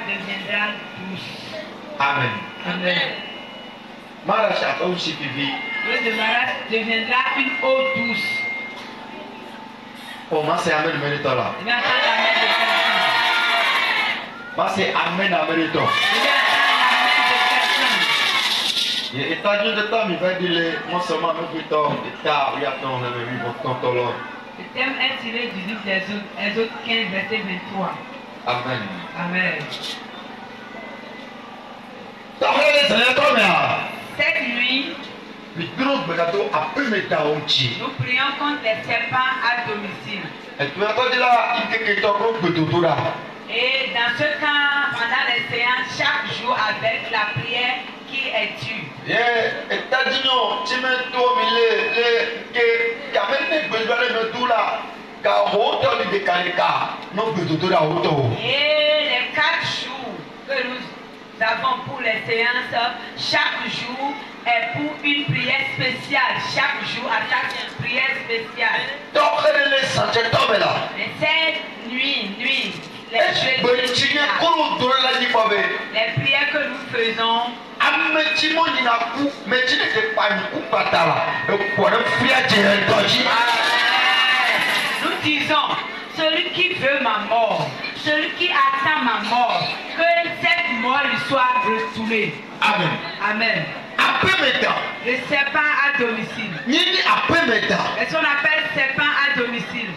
deviendra douce. Amen. Amen. Le de mariage deviendra une eau douce. Oh, moi c'est Amen mérito là. Je vais entendre l'amen de quelqu'un. Moi c'est Amen mérito. Je vais entendre l'amen de quelqu'un. Et états-unis de temps, il va dire, moi seulement nous plutôt, et tard, il y a ton ennemi, votre tonton. Le thème est tiré du livre des Exode 15, verset 23. Amen. Amen. Cette nuit, nous prions contre les serpents à domicile. Et dans ce temps, pendant les séances, chaque jour avec la prière qui est due. Et les 4 jours que nous avons pour les séances, chaque jour est pour une prière spéciale. Chaque jour attaque une prière spéciale. Et cette nuit, les prières que nous faisons, nous disons, celui qui veut ma mort, celui qui attend ma mort, que cette mort lui soit retournée. Amen. Amen. Le serpent à domicile. Est-ce qu'on appelle serpent à domicile?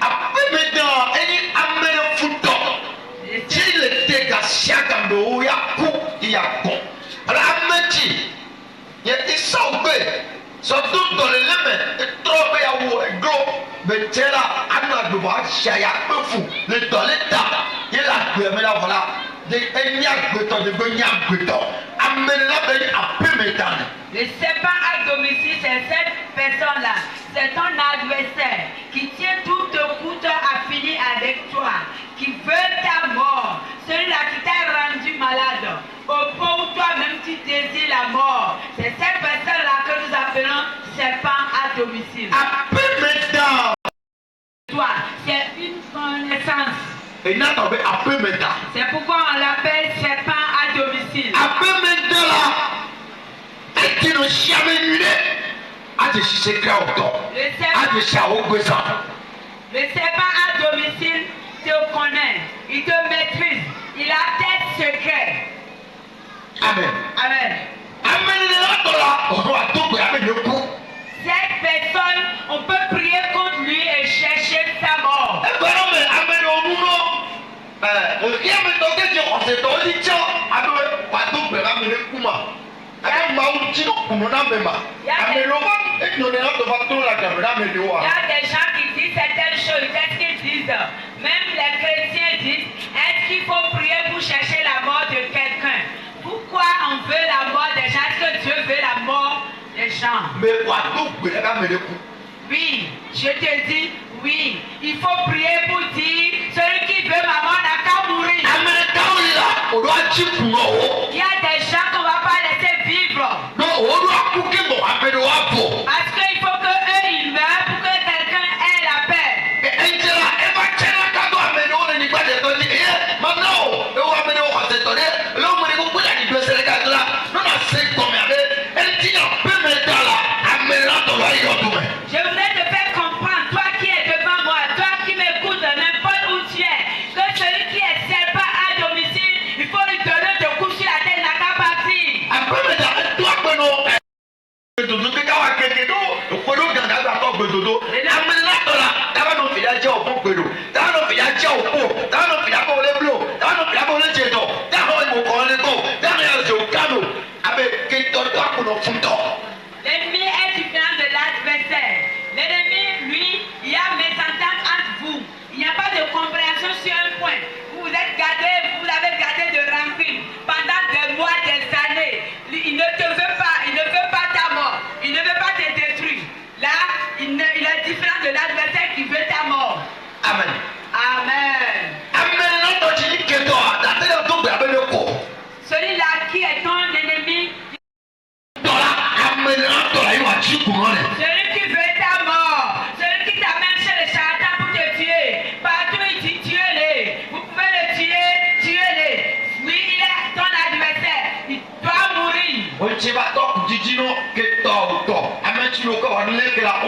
Surtout dans les lemmes, trop bien mais tiens là, à nous voir chaya peu fou, le dans l'état, il a que mais là voilà, des eniac béton, des begnac béton, amène la belle à peu métal. Le serpent à domicile, c'est cette personne-là, c'est ton adversaire qui tient tout au couteau à finir avec toi, qui veut ta mort, celui-là qui t'a rendu malade, au point où toi-même tu désires la mort. C'est cette personne-là que nous appelons serpent à domicile. À peu métal. Toi, c'est une connaissance. Et n'a tombé à peu métal. C'est pourquoi on l'appelle serpent à domicile. À peu métal là. Et qui ne jamais nulé. A des secrets au temps. A des charros pesants. Le serpent à domicile te connaît. Il te maîtrise. Il a tes secrets. Amen. Amen. Amen. Cette personne, on peut prier contre lui et chercher sa mort. Il y a des gens qui disent certaines choses. Qu'est-ce qu'ils disent? Même les chrétiens disent, est-ce qu'il faut prier pour chercher la mort de quelqu'un? Pourquoi on veut la mort des gens? Est-ce que Dieu veut la mort des gens? Oui, je te dis, oui. Il faut prier pour dire, celui qui veut ma mort n'a qu'à mourir. Il y a des gens qu'on ne va pas laisser vivre. Parce qu'il faut qu'eux ils meurent pour que quelqu'un ait la paix. Je voudrais te faire comprendre, toi qui es devant moi, toi qui m'écoutes n'importe où tu es, que celui qui est serpent à domicile, il faut lui donner de coups sur la tête, n'a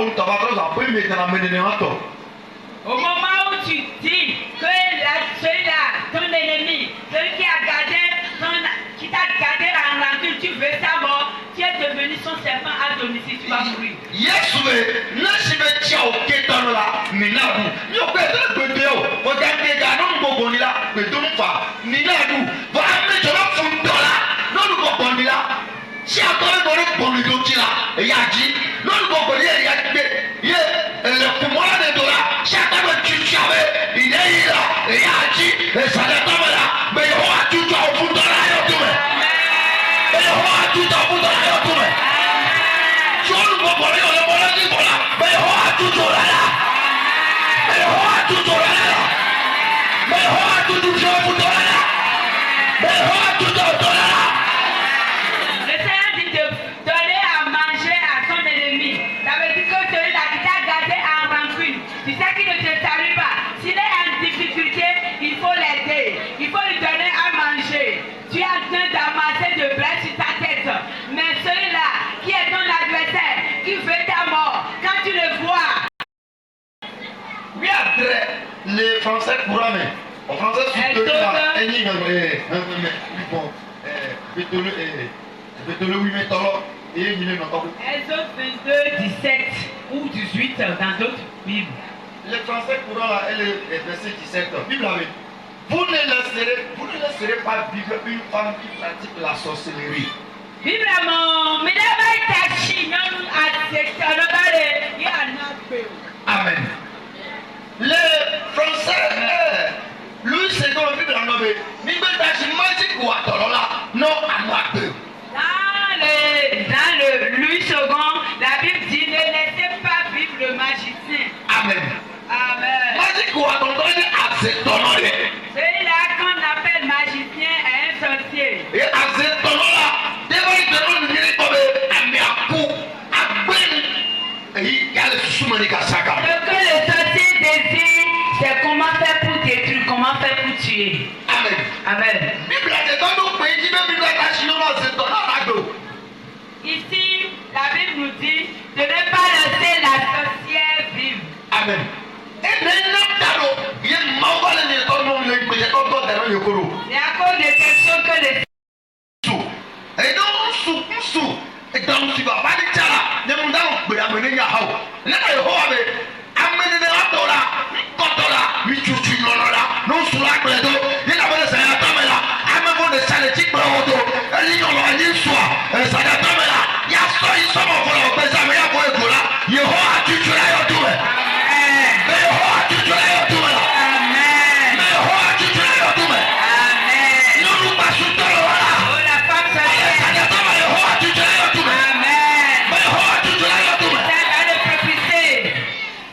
où tu vas trouver la première qui a amené les matos. Au moment où tu dis que celui-là, ton ennemi, celui qui a gardé, qui t'a gardé en rancune, tu veux sa mort, tu es devenu son serpent à domicile, tu vas mourir. Yes, mais si je tiens au kétan là, Ninadou, il y a peut-être que Dieu, regardez, gardons le bon là, mais donc pas, Ninadou, va amener de la foule là, non, le bon là, si encore le bon là, et il y a dit, non, le bon là, il y a dit, le pouvoir de dollars, chacun me tue, il est là, et il y a dit, et ça n'est pas là, mais il y aura tout au bout de la tout, mais il y aura tout au bout de la tout, mais le bon là, mais il y aura tout au là, mais il y aura tout au là, mais il y aura tout au bout de la, mais il y aura tout au là. Le Seigneur dit de donner à manger à son ennemi. Ça veut dire que celui-là qui t'a gardé en rancune, tu sais qu'il ne te salue pas. S'il est en difficulté, il faut l'aider. Il faut lui donner à manger. Tu es en train d'amasser de blé sur ta tête. Mais celui-là qui est ton adversaire, qui veut ta mort, quand tu le vois, Oui, les Français courants, mais en français, c'est de la Exode 22, 17 ou 18 dans d'autres Bibles. les Français courants, là, et le verset 17, Bible avait. Vous ne laisserez pas vivre une femme qui pratique la sorcellerie. Bible mon medaba itachi nyɔnu asekɔnɔbale yi anagbe o. Amen. Les Français, Louis II, Bible en avait. Bible tachi magique ou atolola, non anagbe. Dans le Louis II, la Bible dit ne laissez pas vivre le magicien. Amen. Amen. Magique ou atolola, azetolole. Celui-là qu'on appelle magicien est un sorcier. Et azetolola, devant le Ce que le sorcier désire, c'est comment faire pour détruire, comment faire pour tuer. Amen. Amen. Ici, la Bible nous dit de ne pas laisser la sorcière vivre. Amen. Et à cause de quelque chose que les donc tu vas pas dire ça, ne me donne pas de la hao. Ne pas le voir, amener de la tola, cotola, michuchu nola, non sous la clé d'eau, il a pas de ça à tamela, amenez-vous de saletique pour l'auto, elle y en a une soie, et ça n'a tamela, il y a ça, il s'en va pour la pesa, mais il y a pour le cola, il y aura tu tu l'as eu tout, mais il y aura tu tu l'as eu tout, mais il y aura tu tu l'as eu tout, mais non nous pas sous toi là.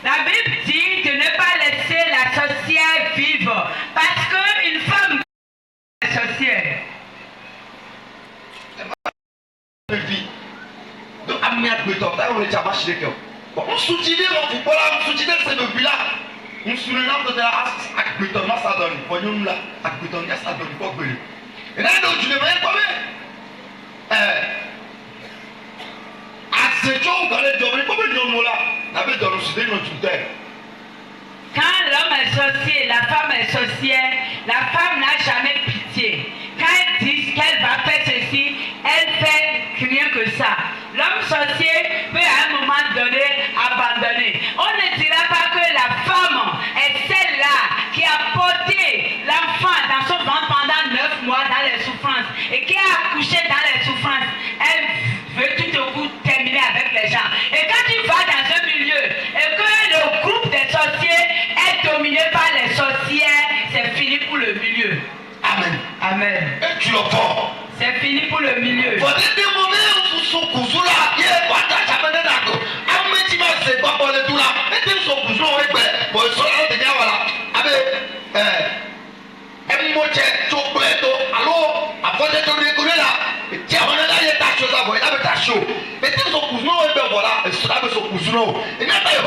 La Bible dit de ne pas laisser la sorcière vivre parce qu'une femme est sorcière. Donc, on soutient mon football, on soutient ce depuis-là. On soutient de la accueillant ça donne. Voyons là, accueillant ça donne pas que. Et là, donc, tu ne vois pas. À ce jour, dans les jobs, comment nous là, n'avait dans le sud de notre terre. Quand l'homme est sorcier, la femme est sorcière, la femme n'a jamais pitié. Quand elle dit qu'elle va faire ceci, elle fait rien que ça. L'homme sorcier peut à un moment donné abandonner. On ne dira pas que la femme est celle-là qui a porté l'enfant dans son ventre pendant 9 mois dans les souffrances et qui a accouché dans les souffrances. Elle veut tout au coup terminer avec les gens. Et quand tu vas dans un milieu et que le groupe des sorciers est dominé par les sorcières, c'est fini pour le milieu. Amen. Amen. Et tu le vois. C'est fini pour le milieu. Vous avez des moments où vous sont cousous là, il y a pas de d'accord. Un petit mal, c'est pas pour le tout là. Et puis, ils sont cousous, on est prêts. Bon, ils sont là, on est bien, voilà. Avec, un mot, chocolat, allô, après de te décoller là. Et tiens, on est là, il y a ta chose à voir, il y a ta chose. Et puis, ils sont cousous, on est bien, voilà. Et cela, ils sont cousous. Et là, il y a un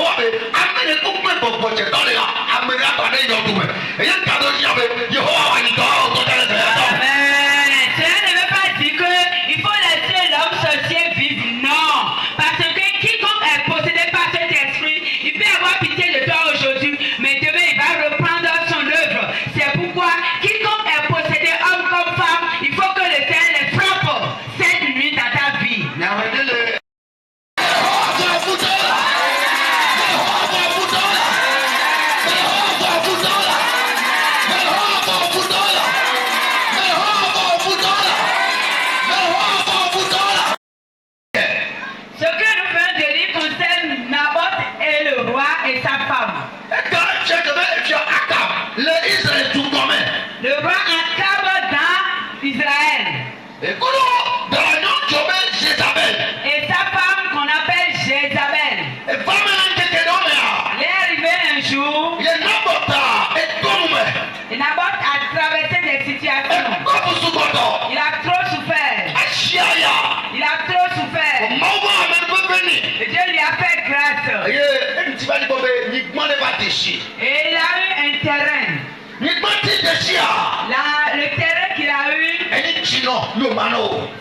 amenez tout le monde pour porter dans les là. Amenez la panne, ils ont tout. Et il y a un cadeau qui avait, il y a un cadeau, Amen. Cela ne veut pas dire qu'il faut laisser l'homme sorcier vivre. Non. Parce que quiconque est possédé par cet Écoute, dans la nom de Jézabel. Et sa femme qu'on appelle Jézabel. Et femme Il est arrivé un jour, il y a et Naboth a traversé des situations. Il a trop souffert. Il a trop souffert. Et Dieu lui a fait grâce. Et il a eu un terrain. Le terrain qu'il a eu,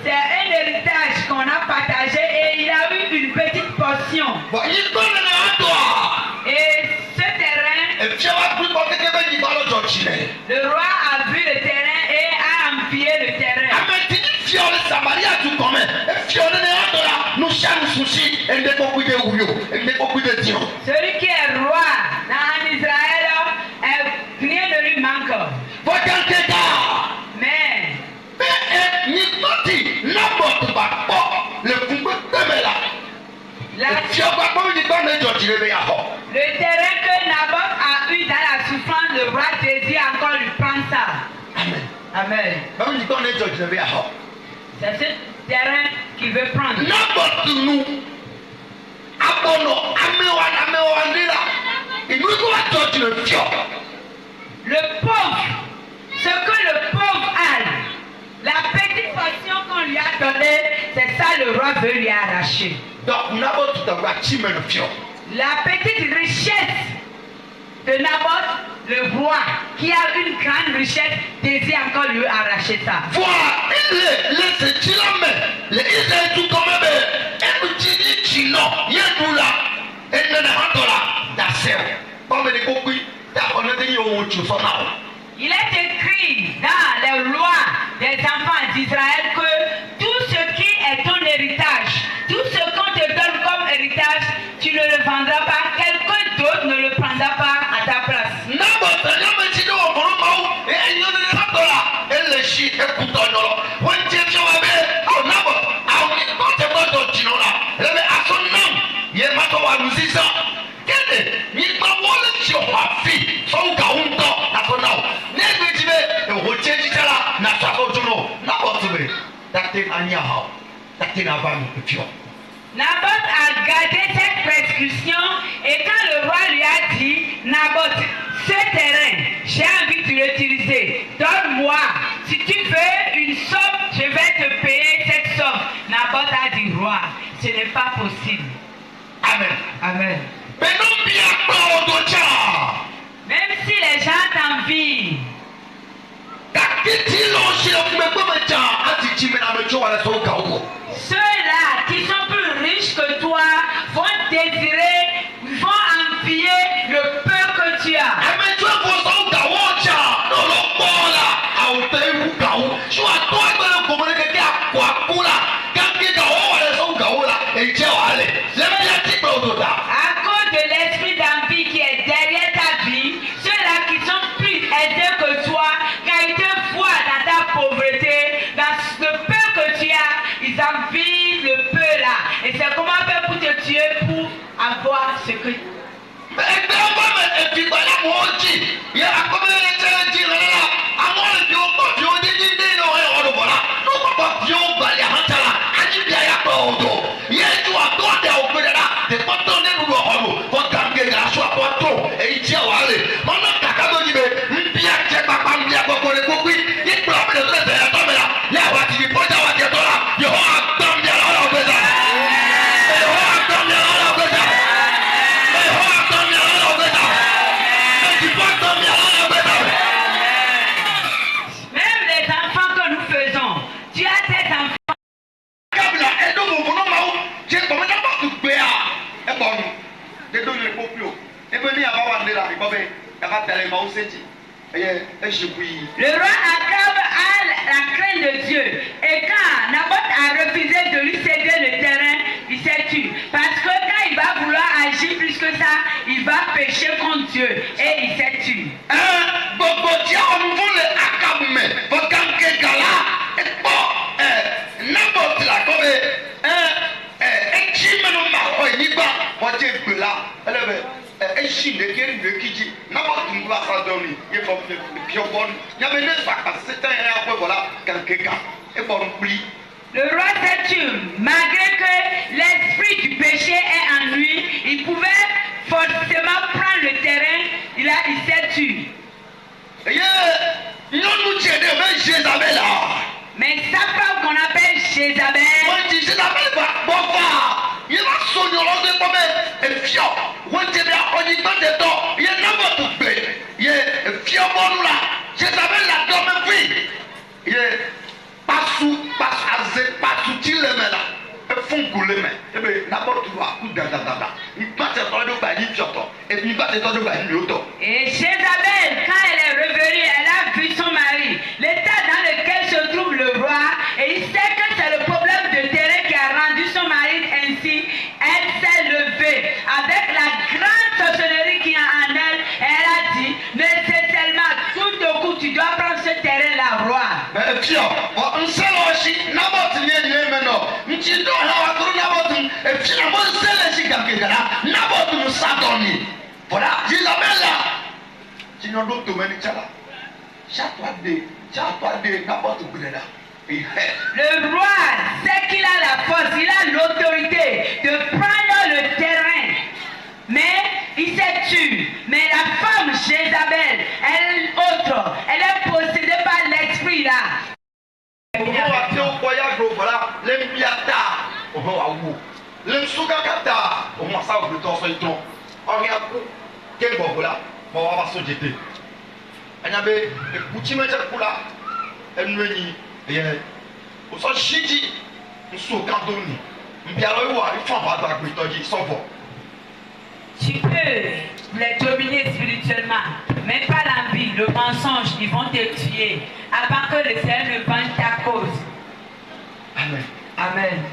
c'est un héritage qu'on a partagé et il a eu une petite portion. Et ce terrain, le roi a vu le terrain et a empilé le terrain. Celui qui est roi en Israël, rien ne lui manque. Mais le terrain que Naboth a eu dans la souffrance, le roi désire encore lui prendre ça. Amen. C'est ce terrain qu'il veut prendre. Le pauvre, ce que le pauvre a, la petite portion qu'on lui a donnée, c'est ça le roi veut lui arracher. La petite richesse de Naboth, le roi, qui a une grande richesse, désire encore lui arracher ça. Il est écrit dans les lois des enfants d'Israël que tout ce qui est ton héritage, tout ce qu'on te donne comme héritage, tu ne le vendras pas, quelqu'un d'autre ne le prendra pas à ta place. Naboth a gardé cette prescription et quand le roi lui a dit, Naboth, ce terrain, j'ai envie de l'utiliser, donne-moi, si tu veux une somme, je vais te payer cette somme. Naboth a dit, roi, ce n'est pas possible. Amen. Amen. Même si les gens t'envient, ceux-là qui sont plus riches que toi vont désirer, vont envier le peu que tu as. À cause de l'esprit d'envie qui est derrière ta vie, ceux-là qui sont plus aidés que toi, quand ils te voient dans ta pauvreté, dans le peu que tu as, ils envient le peu là. Et c'est comment faire pour te tuer pour avoir ce que même les enfants que nous faisons, tu as tes enfants. Le roi Akab a la crainte de Dieu. Et quand Naboth a refusé de lui céder le terrain, il s'est tué. Parce que quand il va vouloir agir plus que ça, il va pécher contre Dieu. Et il s'est tué. Le roi s'est tué. Malgré que l'esprit du péché est en lui, il pouvait forcément prendre le terrain. Il s'est tué. Mais sa femme qu'on appelle Jézabel. Et Jézabel, quand elle est revenue, elle a vu son mari, l'état dans lequel se trouve le roi, et il sait que c'est le problème de terrain qui a rendu son mari ainsi. Elle s'est levée avec la grande sorcellerie qui est en elle, et elle a dit, nécessairement, tout au coup, tu dois prendre ce terrain-là, roi. Voilà, Isabelle là. Tu n'as d'autre domaine que là. Chaque fois n'importe où là. Le roi sait qu'il a la force, il a l'autorité de prendre le terrain. Mais il s'est tué. Mais la femme Jézabel, elle est possédée par l'esprit là. Tu peux les dominer spirituellement, mais pas l'envie, le mensonge, ils vont te tuer. Avant que le Seigneur ne venge ta cause. Amen. Amen.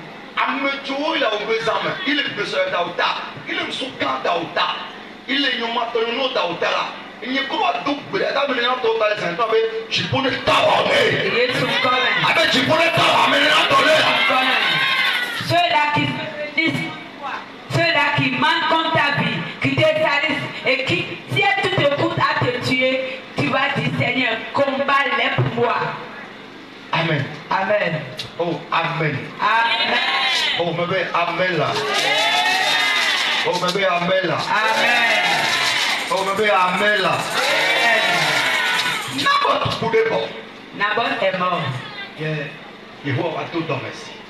Ceux-là qui mentent contre ta vie, qui te salissent et qui, si tout te coûte à te tuer, tu vas dire Seigneur, combat-les pour moi. Amen. Amen. Oh, amen. Amen. Oh, bébé, amen là. Oh, bébé, amen là. Amen. Oh, bébé, amen là. Naboth est mort.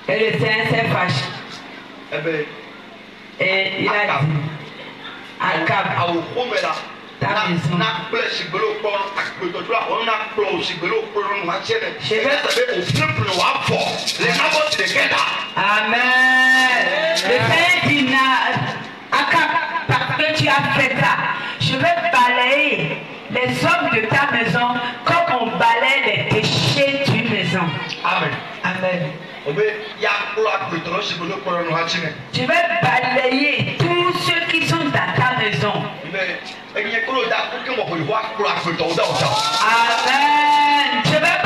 Et le Seigneur s'est fâché. Et il a dit, Akab, ta maison. Amen. Le Seigneur dit, Akab, parce que tu as fait ça, je vais balayer les hommes de ta maison comme on balaye les déchets d'une maison. Amen. Amen. Je vais balayer tous ceux qui sont dans ta maison. Amen. Je vais